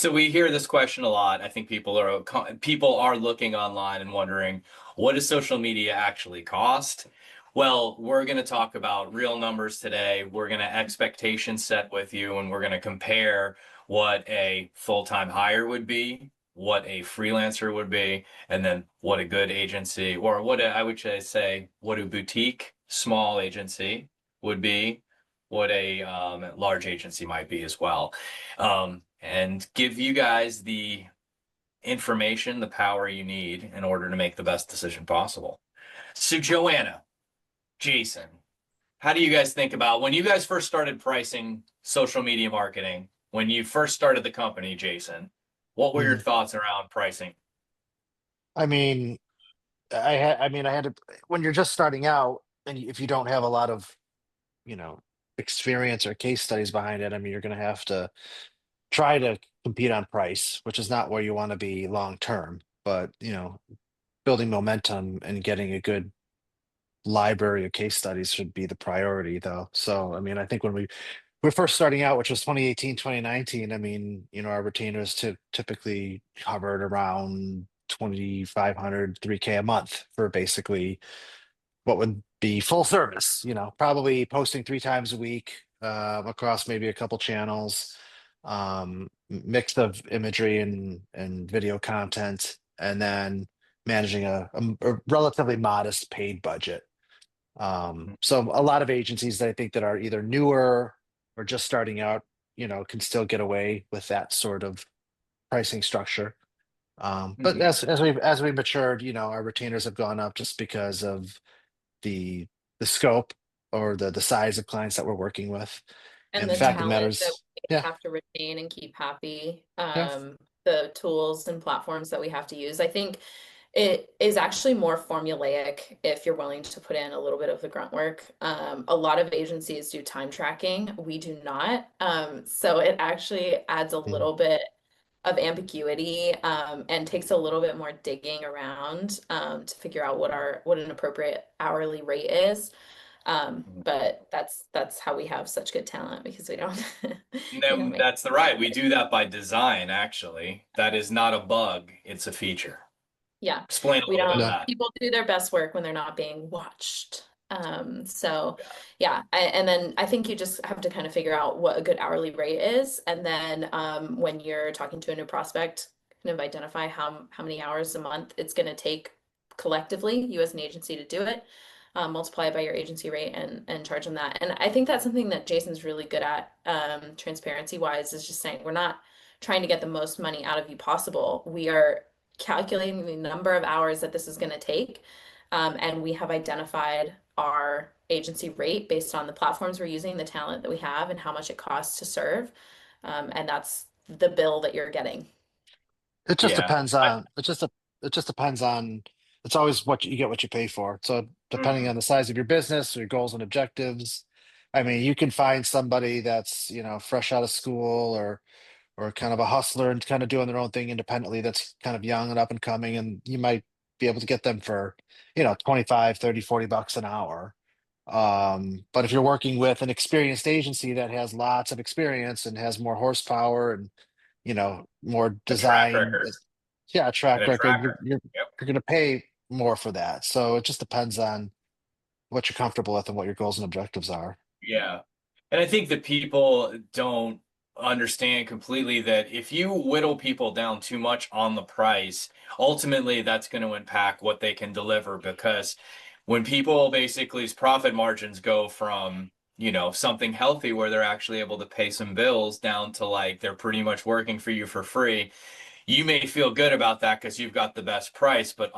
So we hear this question a lot. I think people are looking online and wondering, what does social media actually cost? Well, we're going to talk about real numbers today. We're going to expectation set with you, and we're going to compare what a full-time hire would be, what a freelancer would be, and then what a good agency, or I would say, what a boutique small agency would be, what a large agency might be as well, and give you guys the information, the power you need in order to make the best decision possible. So, Joanna, Jason, how do you guys think about when you guys first started pricing social media marketing? When you first started the company, Jason, what were your Mhm. thoughts around pricing? I mean, I had to, when you're just starting out and if you don't have a lot of, you know, experience or case studies behind it, I mean, you're going to have to try to compete on price, which is not where you want to be long term. But, building momentum and getting a good library of case studies should be the priority, though. So, I mean, I think when we we're first starting out, which was 2018, 2019. I mean, our retainers typically hovered around 2,500, 3K a month for basically what would be full service, probably posting 3 times a week across maybe a couple channels, mix of imagery and video content, and then managing a relatively modest paid budget. So a lot of agencies that I think that are either newer or just starting out, can still get away with that sort of pricing structure. But Mhm. as we matured, our retainers have gone up just because of the the scope or the size of clients that we're working with. And And the the fact of the matter talent that is, we yeah, have to retain and keep happy, yeah, the tools and platforms that we have to use. I think it is actually more formulaic if you're willing to put in a little bit of the grunt work. A lot of agencies do time tracking. We do not. So it actually adds a mm, little bit of ambiguity, and takes a little bit more digging around, to figure out what an appropriate hourly rate is. But that's how we have such good talent because we don't we don't No, make that's the right. We do that by design, actually. That is not a bug, it's a feature. yeah, Explain a we little bit of don't no, that. people do their best work when they're not being watched. So Yeah. yeah, and then I think you just have to kind of figure out what a good hourly rate is, and then when you're talking to a new prospect, kind of identify how many hours a month it's going to take collectively, you as an agency, to do it. Multiply it by your agency rate and charge them that. And I think that's something that Jason's really good at, transparency wise, is just saying we're not trying to get the most money out of you possible. We are calculating the number of hours that this is going to take. And we have identified our agency rate based on the platforms we're using, the talent that we have, and how much it costs to serve. And that's the bill that you're getting. it just Yeah. depends on it just depends on it's always what you get what you pay for. So depending Mhm. on the size of your business, your goals and objectives, I mean, you can find somebody that's, fresh out of school or kind of a hustler and kind of doing their own thing independently that's kind of young and up and coming, and you might be able to get them for 25, 30, $40 an hour. But if you're working with an experienced agency that has lots of experience and has more horsepower and more A track design, record yeah, and track a record, tracker. Yep. you're going to pay more for that. So it just depends on what you're comfortable with and what your goals and objectives are. Yeah. And I think that people don't understand completely that if you whittle people down too much on the price, ultimately that's going to impact what they can deliver, because when people basically's profit margins go from, something healthy where they're actually able to pay some bills down to like they're pretty much working for you for free, you may feel good about that because you've got the best price, but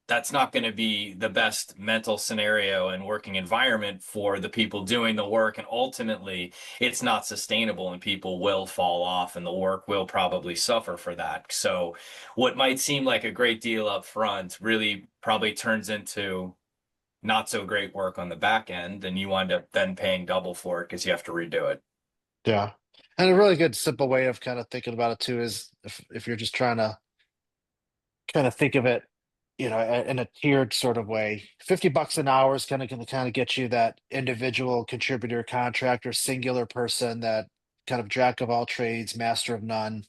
that's not going to be the best mental scenario and working environment for the people doing the work. And ultimately, it's not sustainable and people will fall off and the work will probably suffer for that. So, what might seem like a great deal up front really probably turns into not so great work on the back end, and you wind up then paying double for it because you have to redo it. Yeah. And a really good simple way of kind of thinking about it too is if you're just trying to kind of think of it, in a tiered sort of way. $50 an hour is kind of get you that individual contributor, contractor, singular person, that kind of jack of all trades, master of none.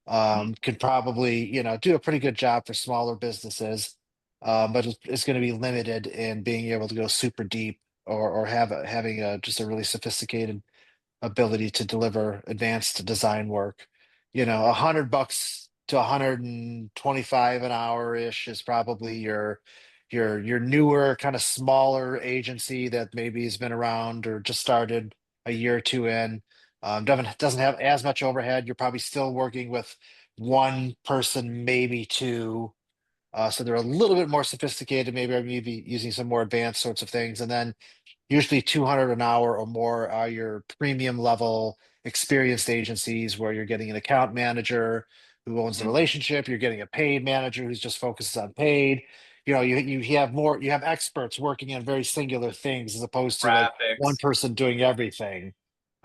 Mhm. could probably, do a pretty good job for smaller businesses, but it's going to be limited in being able to go super deep or having just a really sophisticated ability to deliver advanced design work. $100 to 125 an hour ish is probably your newer kind of smaller agency that maybe has been around or just started a year or two in. Doesn't have as much overhead. You're probably still working with one person, maybe two. So they're a little bit more sophisticated, maybe using some more advanced sorts of things. And then usually 200 an hour or more are your premium level experienced agencies where you're getting an account manager who owns the Mhm. relationship. You're getting a paid manager who's just focuses on paid. You have experts working on very singular things as opposed to like one Graphics. person doing everything.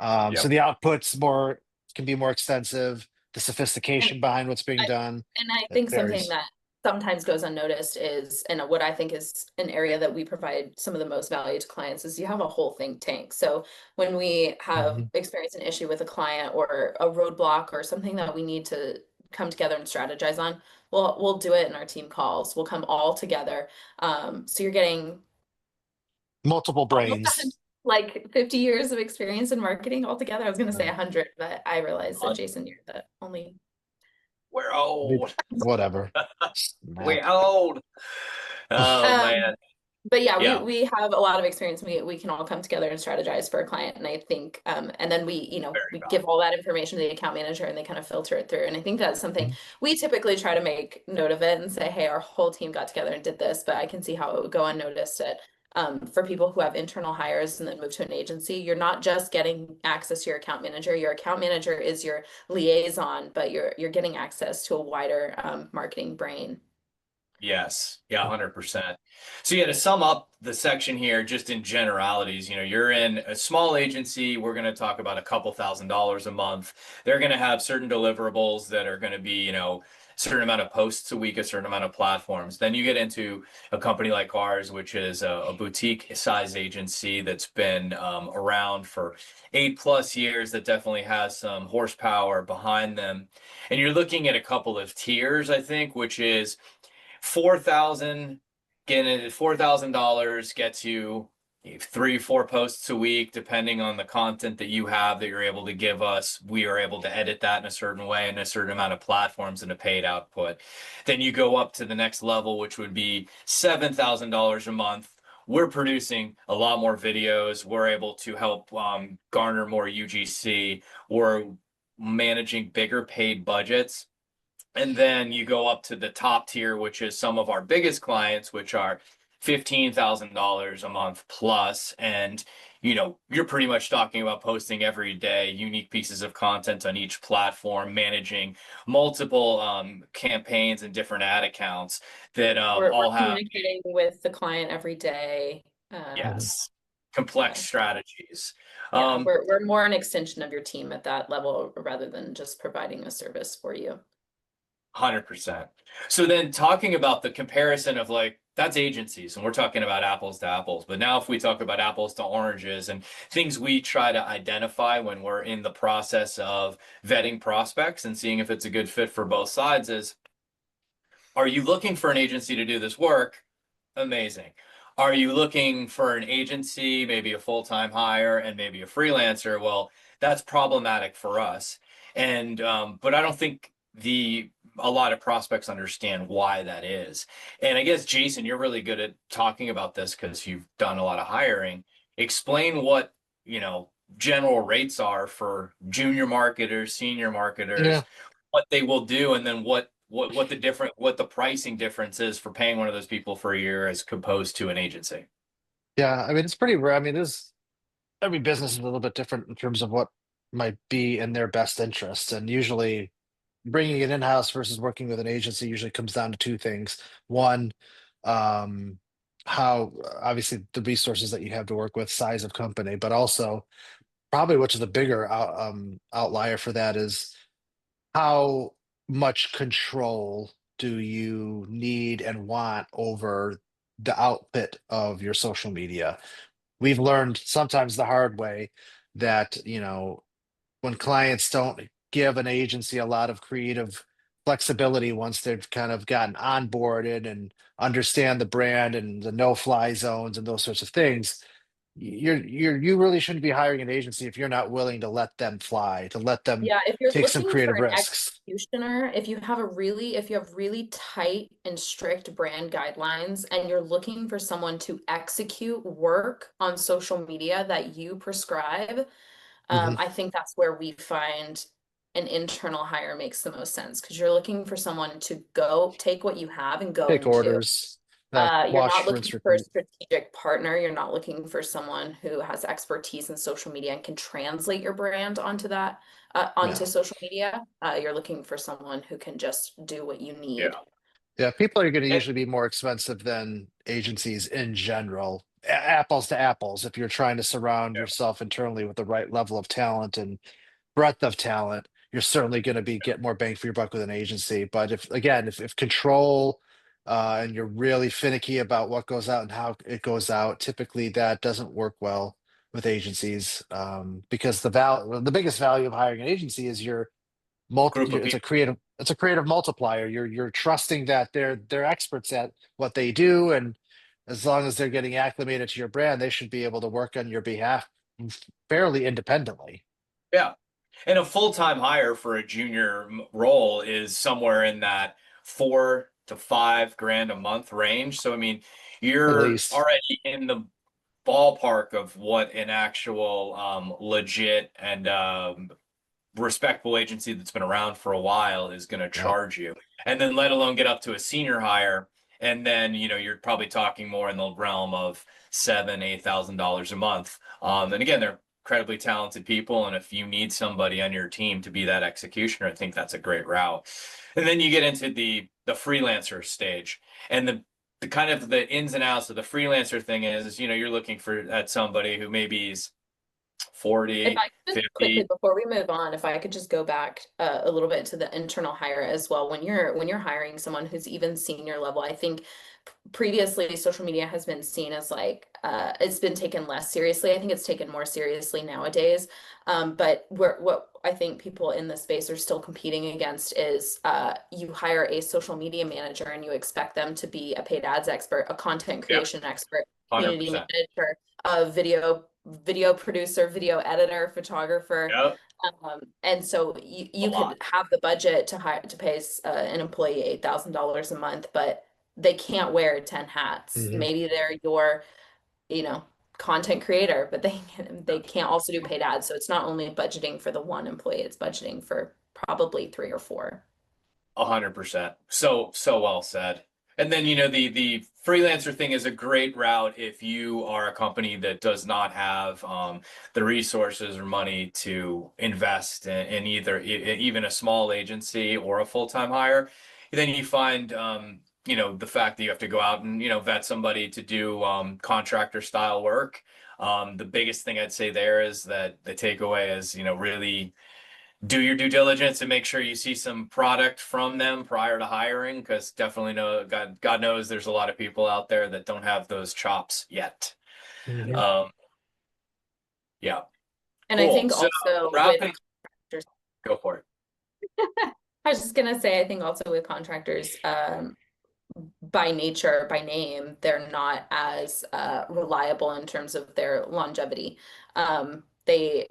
So Yep. the outputs can be more extensive. The sophistication behind what's being I, done, and I it think something varies. that sometimes goes unnoticed is, and what I think is an area that we provide some of the most value to clients is you have a whole think tank. So when we have Mhm. experienced an issue with a client or a roadblock or something that we need to come together and strategize on, we'll do it in our team calls. We'll come all together. So you're getting Multiple almost brains. like 50 years of experience in marketing altogether. I was going to say Uh, 100, but I realized that Jason, you're the only. We're we- old. Whatever. We Snap. old. Oh Um, man. but yeah, we Yeah. we have a lot of experience. We can all come together and strategize for a client, and I think, and then Very we give valuable. all that information to the account manager, and they kind of filter it through. And I think that's something Mhm. we typically try to make note of it and say, hey, our whole team got together and did this, but I can see how it would go unnoticed. For people who have internal hires and then move to an agency, you're not just getting access to your account manager. Your account manager is your liaison, but you're getting access to a wider marketing brain. Yes. Yeah, 100%. So yeah, to sum up the section here, just in generalities, you're in a small agency. We're going to talk about a couple $1,000s a month. They're going to have certain deliverables that are going to be, a certain amount of posts a week, a certain amount of platforms. Then you get into a company like ours, which is a boutique size agency that's been around for 8+ years, that definitely has some horsepower behind them. And you're looking at a couple of tiers, I think, which is 4,000, getting $4,000 gets you 3, 4 posts a week, depending on the content that you have that you're able to give us. We are able to edit that in a certain way and a certain amount of platforms and a paid output. Then you go up to the next level, which would be $7,000 a month. We're producing a lot more videos. We're able to help garner more UGC. We're managing bigger paid budgets. And then you go up to the top tier, which is some of our biggest clients, which are $15,000 a month plus. And, you're pretty much talking about posting every day, unique pieces of content on each platform, managing multiple campaigns and different ad accounts that We're all have, communicating with the client every day. Mhm. yes, complex Yeah. strategies. Yeah, Um, we're more an extension of your team at that level rather than just providing a service for you. 100%. So then talking about the comparison of like, that's agencies, and we're talking about apples to apples. But now if we talk about apples to oranges and things we try to identify when we're in the process of vetting prospects and seeing if it's a good fit for both sides is, are you looking for an agency to do this work? Amazing. Are you looking for an agency, maybe a full-time hire and maybe a freelancer? Well, that's problematic for us. And but I don't think the a lot of prospects understand why that is. And I guess Jason, you're really good at talking about this because you've done a lot of hiring. Explain what, general rates are for junior marketers, senior Yeah, marketers, what they will do, and then what the pricing difference is for paying one of those people for a year as opposed to an agency. yeah. I mean, it's pretty rare. I mean, there's every business is a little bit different in terms of what might be in their best interest, and usually bringing it in-house versus working with an agency usually comes down to two things. One, um, how obviously the resources that you have to work with, size of company, but also probably which is the bigger outlier for that is how much control do you need and want over the output of your social media? We've learned sometimes the hard way that, when clients don't give an agency a lot of creative flexibility once they've kind of gotten onboarded and understand the brand and the no-fly zones and those sorts of things. You really shouldn't be hiring an agency if you're not willing to let them fly, to let them Yeah, if you're take some looking for creative an risks. executioner, if you have really tight and strict brand guidelines and you're looking for someone to execute work on social media that you prescribe, Mhm. I think that's where we find an internal hire makes the most sense because you're looking for someone to go take what you have and go Take and do. orders, You're not wash, looking rinse, for a repeat. strategic partner. You're not looking for someone who has expertise in social media and can translate your brand onto onto Yeah. social media. You're looking for someone who can just do what you need. Yeah. Yeah, people are going to And usually be more expensive than agencies in general. Apples to apples, if you're trying to surround yeah, yourself internally with the right level of talent and breadth of talent, you're certainly going to be get more bang for your buck with an agency. But if again, if control and you're really finicky about what goes out and how it goes out, typically that doesn't work well with agencies because the biggest value of hiring an agency is group of it's people. a creative multiplier. You're trusting that they're experts at what they do, and as long as they're getting acclimated to your brand, they should be able to work on your behalf fairly independently. Yeah. And a full-time hire for a junior role is somewhere in that 4 to 5 grand a month range. So, I mean, At you're least. already in the ballpark of what an actual legit and respectable agency that's been around for a while is going to Yeah. charge you. And then let alone get up to a senior hire. And then, you're probably talking more in the realm of $7, $8,000 a month. And again, they're incredibly talented people. And if you need somebody on your team to be that executioner, I think that's a great route. And then you get into the freelancer stage. And the kind of the ins and outs of the freelancer thing is, you're looking for at somebody who maybe is If 40, I could just quickly, 50. before we move on, if I could just go back a little bit to the internal hire as well. When you're hiring someone who's even senior level, I think previously social media has been seen as like it's been taken less seriously. I think it's taken more seriously nowadays. But what I think people in this space are still competing against is you hire a social media manager and you expect them to be a paid ads expert, a content Yeah, creation expert, community 100%. manager, a video producer, video editor, photographer. Yep. And so A you lot. could have the budget to hire to pay an employee $8,000 a month, but they can't wear 10 hats. Mhm. Maybe they're your, you know, content creator, but they can't also do paid ads. So it's not only budgeting for the one employee, it's budgeting for probably three or four. 100%. So well said. And then, the freelancer thing is a great route if you are a company that does not have the resources or money to invest in either even a small agency or a full-time hire. Then you find, the fact that you have to go out and, vet somebody to do contractor style work. The biggest thing I'd say there is that the takeaway is, really do your due diligence and make sure you see some product from them prior to hiring, because definitely know God knows there's a lot of people out there that don't have those chops yet. Mhm. Um, yeah, And I cool. think So also with wrapping, contractors, go for it. I was just gonna say, I think also with contractors, by nature, by name, they're not as reliable in terms of their longevity. They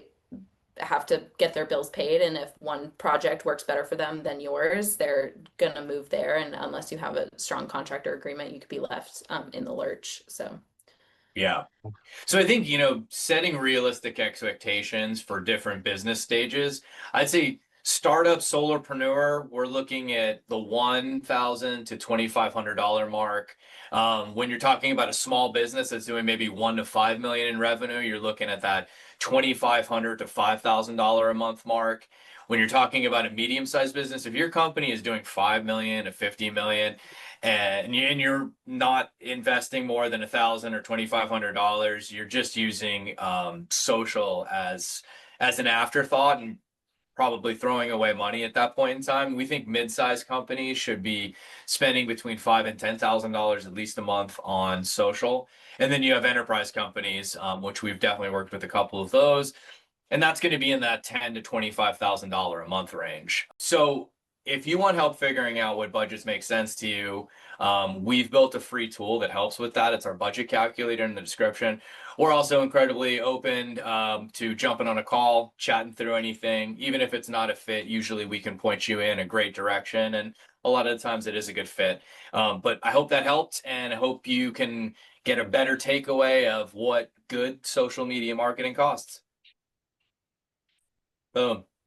have to get their bills paid, and if one project works better for them than yours, they're gonna move there. And unless you have a strong contractor agreement, you could be left in the lurch. So Yeah. So I think, setting realistic expectations for different business stages, I'd say startup solopreneur, we're looking at the 1,000 to $2,500 mark. When you're talking about a small business that's doing maybe 1 to 5 million in revenue, you're looking at that 2,500 to $5,000 a month mark. When you're talking about a medium-sized business, if your company is doing 5 million to 50 million, and you're not investing more than $1,000 or $2,500. You're just using social as an afterthought and probably throwing away money at that point in time. We think mid-sized companies should be spending between $5,000 and $10,000 at least a month on social. And then you have enterprise companies, which we've definitely worked with a couple of those. And that's going to be in that $10,000 to $25,000 a month range. So if you want help figuring out what budgets make sense to you, we've built a free tool that helps with that. It's our budget calculator in the description. We're also incredibly open to jumping on a call, chatting through anything. Even if it's not a fit, usually we can point you in a great direction. And a lot of the times it is a good fit. But I hope that helped, and I hope you can get a better takeaway of what good social media marketing costs. Boom.